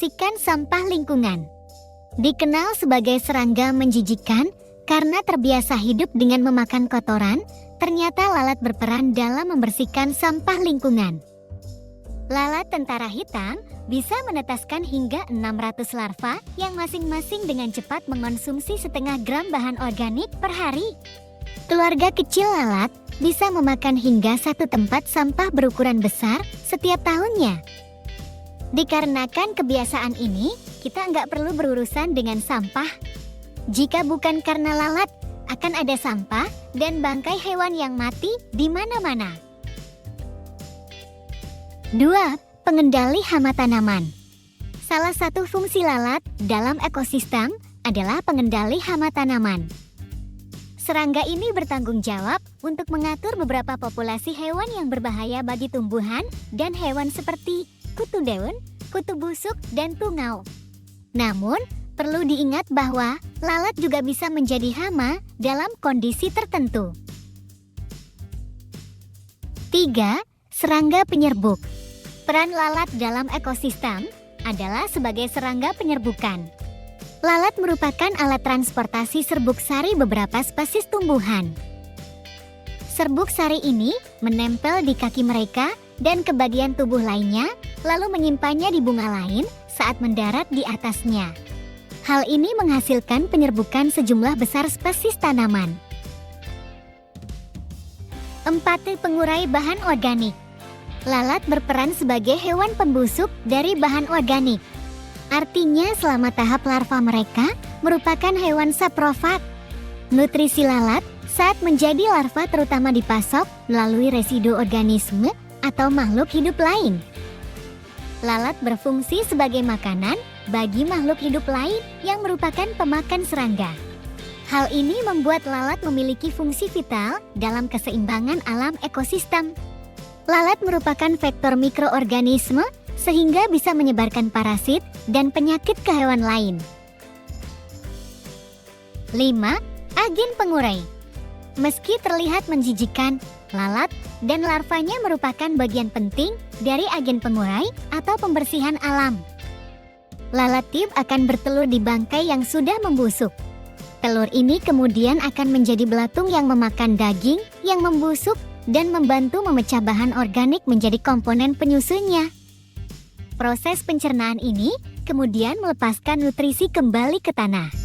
membersihkan sampah lingkungan. Dikenal sebagai serangga menjijikkan karena terbiasa hidup dengan memakan kotoran, ternyata lalat berperan dalam membersihkan sampah lingkungan. Lalat tentara hitam bisa menetaskan hingga 600 larva yang masing-masing dengan cepat mengonsumsi setengah gram bahan organik per hari. Keluarga kecil lalat bisa memakan hingga satu tempat sampah berukuran besar setiap tahunnya. Dikarenakan kebiasaan ini, kita nggak perlu berurusan dengan sampah. Jika bukan karena lalat, akan ada sampah dan bangkai hewan yang mati di mana-mana. 2. Pengendali hama tanaman. Salah satu fungsi lalat dalam ekosistem adalah pengendali hama tanaman. Serangga ini bertanggung jawab untuk mengatur beberapa populasi hewan yang berbahaya bagi tumbuhan dan hewan seperti kutu daun, kutu busuk, dan tungau. Namun, perlu diingat bahwa lalat juga bisa menjadi hama dalam kondisi tertentu. 3. Serangga penyerbuk. Peran lalat dalam ekosistem adalah sebagai serangga penyerbukan. Lalat merupakan alat transportasi serbuk sari beberapa spesies tumbuhan. Serbuk sari ini menempel di kaki mereka dan ke bagian tubuh lainnya, lalu menyimpannya di bunga lain saat mendarat di atasnya. Hal ini menghasilkan penyerbukan sejumlah besar spesies tanaman. 4. Pengurai bahan organik. Lalat berperan sebagai hewan pembusuk dari bahan organik. Artinya selama tahap larva mereka merupakan hewan saprofag. Nutrisi lalat saat menjadi larva terutama dipasok melalui residu organisme atau makhluk hidup lain. Lalat berfungsi sebagai makanan bagi makhluk hidup lain yang merupakan pemakan serangga. Hal ini membuat lalat memiliki fungsi vital dalam keseimbangan alam ekosistem. Lalat merupakan vektor mikroorganisme sehingga bisa menyebarkan parasit dan penyakit ke hewan lain. 5. Agen pengurai. Meski terlihat menjijikan, lalat dan larvanya merupakan bagian penting dari agen pengurai atau pembersihan alam. Lalat tip akan bertelur di bangkai yang sudah membusuk. Telur ini kemudian akan menjadi belatung yang memakan daging yang membusuk dan membantu memecah bahan organik menjadi komponen penyusunnya. Proses pencernaan ini kemudian melepaskan nutrisi kembali ke tanah.